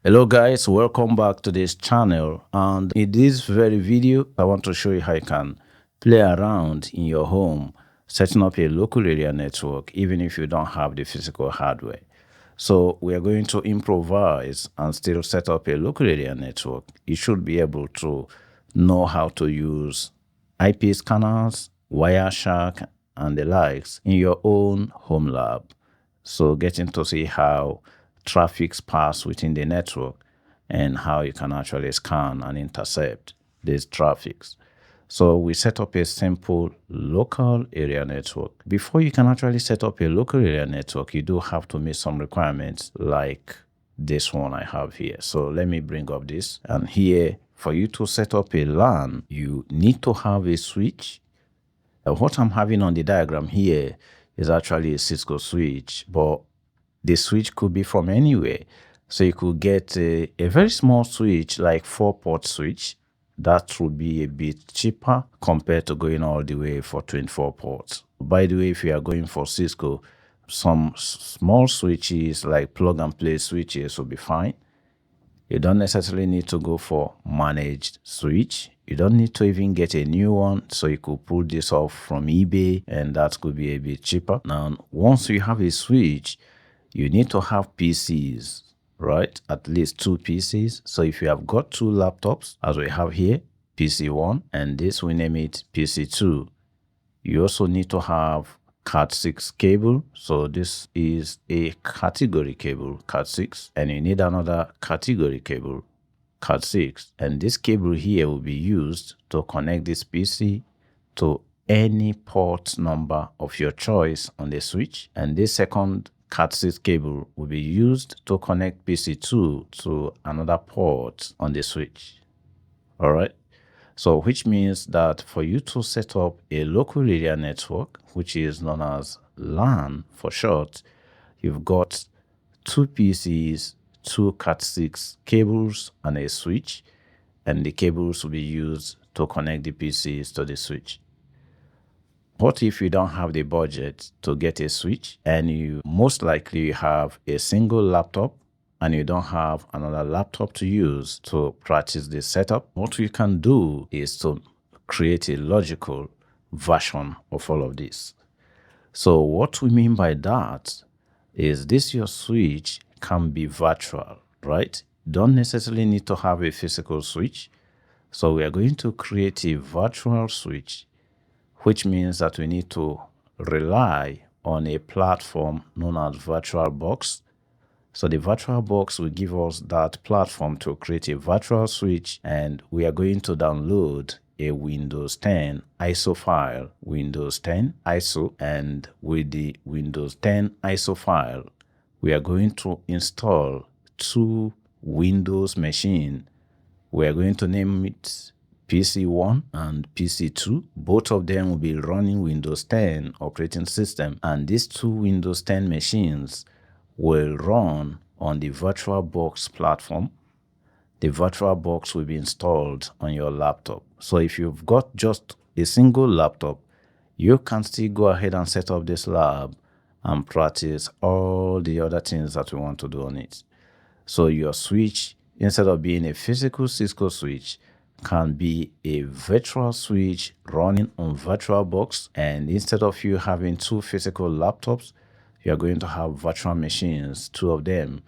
Hello guys, welcome back to this channel, and in this very video I want to show you how you can play around in your home setting up a local area network even if you don't have the physical hardware. So we are going to improvise and still set up a local area network. You should be able to know how to use IP scanners, Wireshark and the likes in your own home lab. So getting to see how traffics pass within the network and how you can actually scan and intercept these traffics. So we set up a simple local area network. Before you can actually set up a local area network, you do have to meet some requirements like this one I have here. So let me bring up this. And here, for you to set up a LAN, you need to have a switch. What I'm having on the diagram here is actually a Cisco switch, but the switch could be from anywhere. So you could get a very small switch, like 4-port switch. That would be a bit cheaper compared to going all the way for 24 ports. By the way, if you are going for Cisco, some small switches like plug and play switches will be fine. You don't necessarily need to go for managed switch. You don't need to even get a new one, so you could pull this off from eBay and that could be a bit cheaper. Now, once you have a switch, you need to have PCs, right? At least 2 PCs. So if you have got 2 laptops, as we have here, PC1, and this we name it PC2. You also need to have Cat6 cable. So this is a category cable, Cat6, and you need another category cable, Cat6. And this cable here will be used to connect this PC to any port number of your choice on the switch. And this second Cat6 cable will be used to connect PC2 to another port on the switch. All right. So which means that for you to set up a local area network, which is known as LAN for short, you've got 2 PCs, 2 Cat6 cables, and a switch, and the cables will be used to connect the PCs to the switch. What if you don't have the budget to get a switch and you most likely have a single laptop and you don't have another laptop to use to practice this setup? What you can do is to create a logical version of all of this. So what we mean by that is this your switch can be virtual, right? Don't necessarily need to have a physical switch. So we are going to create a virtual switch, which means that we need to rely on a platform known as VirtualBox. So the VirtualBox will give us that platform to create a virtual switch, and we are going to download a Windows 10 ISO file, Windows 10 ISO, and with the Windows 10 ISO file, we are going to install 2 Windows machines. We are going to name it PC1 and PC2. Both of them will be running Windows 10 operating system, and these 2 Windows 10 machines will run on the VirtualBox platform. The VirtualBox will be installed on your laptop. So if you've got just a single laptop, you can still go ahead and set up this lab and practice all the other things that we want to do on it. So your switch, instead of being a physical Cisco switch, can be a virtual switch running on VirtualBox, and instead of you having 2 physical laptops, you are going to have virtual machines, 2 of them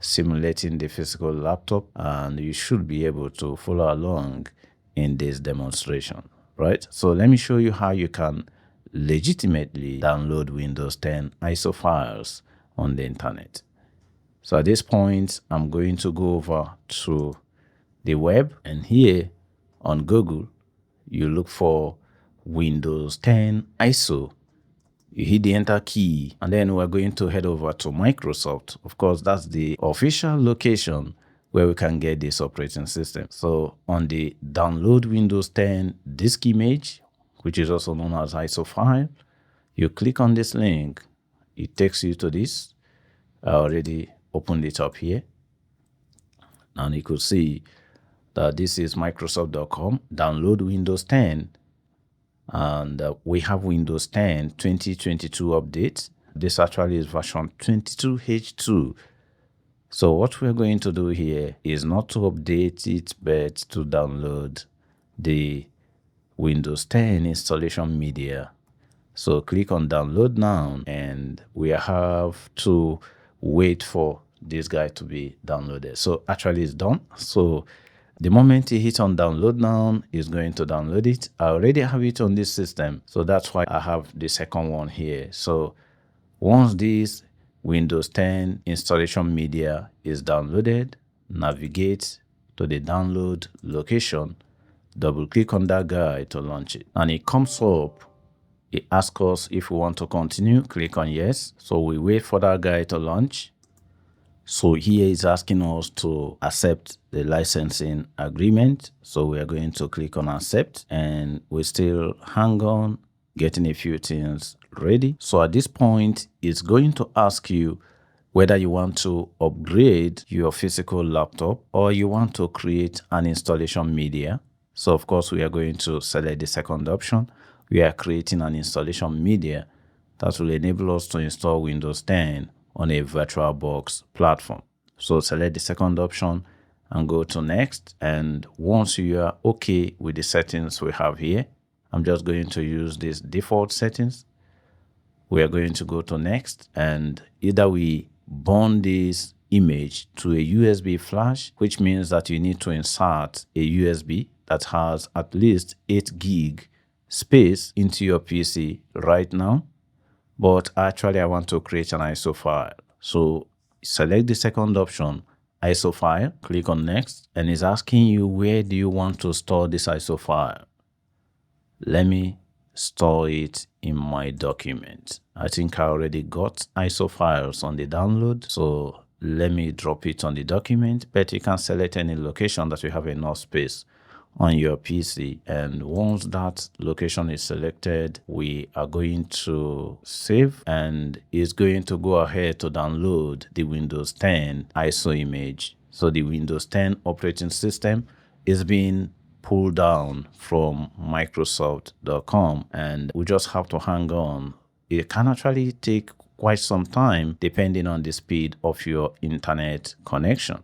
simulating the physical laptop, and you should be able to follow along in this demonstration, right? So let me show you how you can legitimately download Windows 10 ISO files on the internet. So at this point, I'm going to go over to the web, and here on Google, you look for Windows 10 ISO. You hit the enter key, and then we're going to head over to Microsoft. Of course, that's the official location where we can get this operating system. So on the download Windows 10 disk image, which is also known as ISO file, you click on this link. It takes you to this. I already opened it up here, and you could see that this is Microsoft.com, download Windows 10, and we have Windows 10 2022 update. This actually is version 22H2. So what we're going to do here is not to update it, but to download the Windows 10 installation media. So click on download now, and we have to wait for this guy to be downloaded. So actually it's done. So the moment you hit on download now, it's going to download it. I already have it on this system, so that's why I have the second one here. So once this Windows 10 installation media is downloaded, navigate to the download location, double click on that guy to launch it, and it comes up. It asks us if we want to continue. Click on yes. So we wait for that guy to launch. So here it's asking us to accept the licensing agreement. So we are going to click on accept, and we still hang on, getting a few things ready. So at this point, it's going to ask you whether you want to upgrade your physical laptop or you want to create an installation media. So of course, we are going to select the second option. We are creating an installation media that will enable us to install Windows 10 on a VirtualBox platform. So select the second option and go to next. And once you are okay with the settings we have here, I'm just going to use these default settings. We are going to go to next, and either we burn this image to a USB flash, which means that you need to insert a USB that has at least 8 gig space into your PC right now. But actually I want to create an ISO file. So select the second option, ISO file, click on next, and it's asking you where do you want to store this ISO file. Let me store it in my document. I think I already got ISO files on the download, so let me drop it on the document, but you can select any location that you have enough space on your PC. And once that location is selected, we are going to save, and it's going to go ahead to download the Windows 10 ISO image. So the Windows 10 operating system is being pulled down from Microsoft.com, and we just have to hang on. It can actually take quite some time depending on the speed of your internet connection.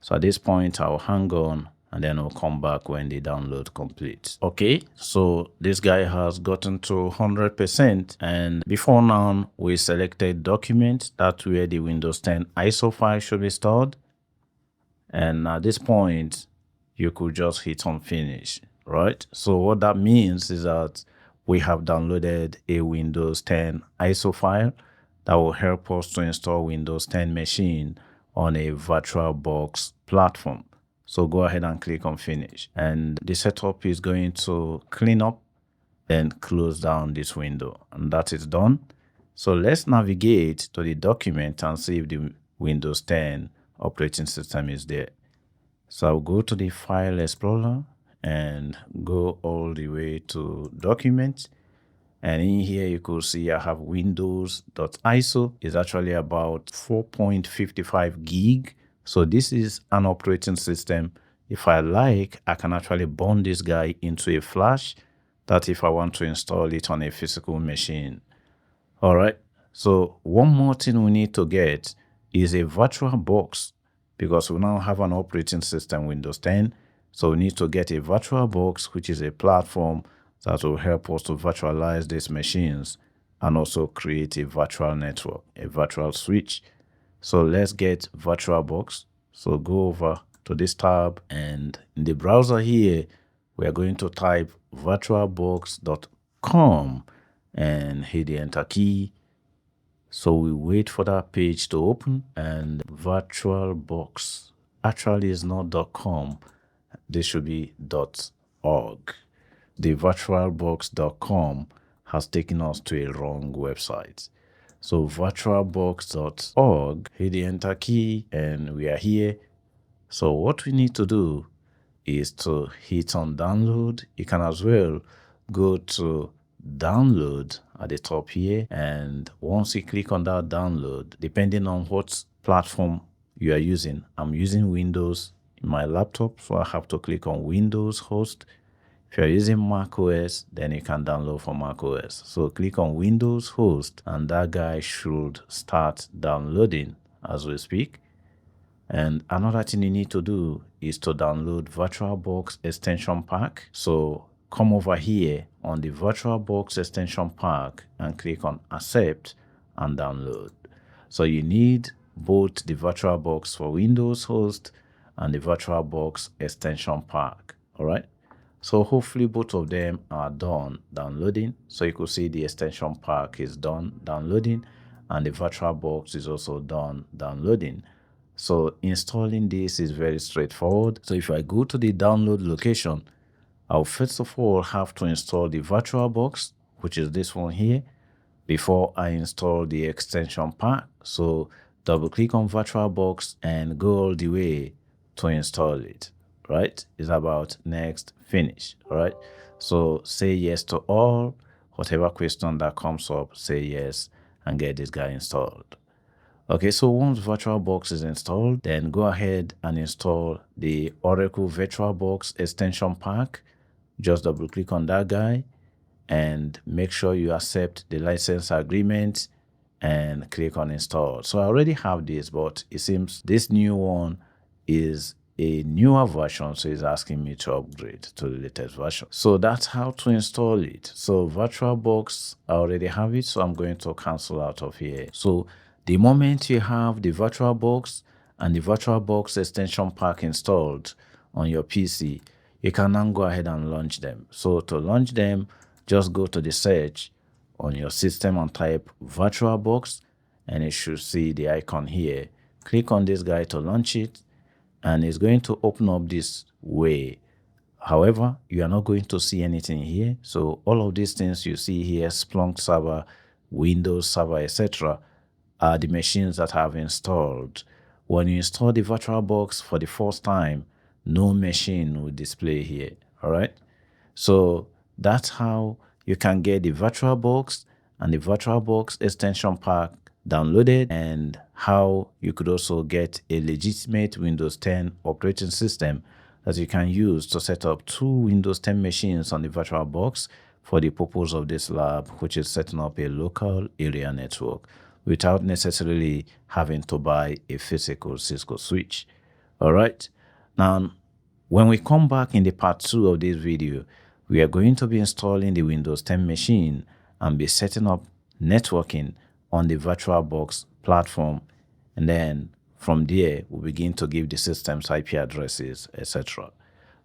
So at this point, I'll hang on, and then I'll come back when the download completes. Okay, so this guy has gotten to 100%, and before now, we selected document. That's where the Windows 10 ISO file should be stored. And at this point, you could just hit on finish, right? So what that means is that we have downloaded a Windows 10 ISO file that will help us to install Windows 10 machine on a VirtualBox platform. So go ahead and click on finish, and the setup is going to clean up and close down this window, and that is done. So let's navigate to the document and see if the Windows 10 operating system is there. So I'll go to the File Explorer and go all the way to Documents. And in here, you could see I have Windows.iso. It's actually about 4.55 gig. So this is an operating system. If I like, I can actually burn this guy into a flash, that if I want to install it on a physical machine. All right. So one more thing we need to get is a VirtualBox, because we now have an operating system, Windows 10. So we need to get a VirtualBox, which is a platform that will help us to virtualize these machines and also create a virtual network, a virtual switch. So let's get VirtualBox. So go over to this tab, and in the browser here, we are going to type virtualbox.com and hit the enter key. So we wait for that page to open, and VirtualBox actually is not .com. This should be .org. The virtualbox.com has taken us to a wrong website. So virtualbox.org, hit the enter key, and we are here. So what we need to do is to hit on download. You can as well go to download at the top here, and once you click on that download, depending on what platform you are using, I'm using Windows in my laptop, so I have to click on Windows host. If you're using Mac OS, then you can download from Mac OS. So click on Windows host, and that guy should start downloading as we speak. And another thing you need to do is to download VirtualBox extension pack. So come over here on the VirtualBox extension pack and click on accept and download. So you need both the VirtualBox for Windows host and the VirtualBox extension pack. All right. So hopefully both of them are done downloading. So you could see the extension pack is done downloading and the VirtualBox is also done downloading. So installing this is very straightforward. So if I go to the download location, I'll first of all have to install the VirtualBox, which is this one here, before I install the extension pack. So double click on VirtualBox and go all the way to install it, right? It's about next finish, all right? So say yes to all, whatever question that comes up, say yes and get this guy installed. Okay, so once VirtualBox is installed, then go ahead and install the Oracle VirtualBox extension pack. Just double click on that guy and make sure you accept the license agreement and click on install. So I already have this, but it seems this new one is a newer version, so it's asking me to upgrade to the latest version. So that's how to install it. So VirtualBox, I already have it, so I'm going to cancel out of here. So the moment you have the VirtualBox and the VirtualBox extension pack installed on your PC, you can now go ahead and launch them. So to launch them, just go to the search on your system and type VirtualBox, and you should see the icon here. Click on this guy to launch it, and it's going to open up this way. However, you are not going to see anything here. So all of these things you see here, Splunk server, Windows server, etc., are the machines that have installed. When you install the VirtualBox for the first time, no machine will display here. All right. So that's how you can get the VirtualBox and the VirtualBox extension pack downloaded, and how you could also get a legitimate Windows 10 operating system that you can use to set up 2 Windows 10 machines on the VirtualBox for the purpose of this lab, which is setting up a local area network without necessarily having to buy a physical Cisco switch. All right. Now, when we come back in the part 2 of this video, we are going to be installing the Windows 10 machine and be setting up networking on the VirtualBox platform. And then from there, we'll begin to give the systems IP addresses, etc.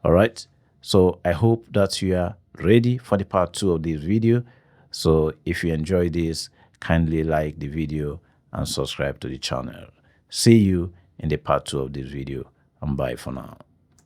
All right. So I hope that you are ready for the part 2 of this video. So if you enjoy this, kindly like the video and subscribe to the channel. See you in the part 2 of this video, and bye for now.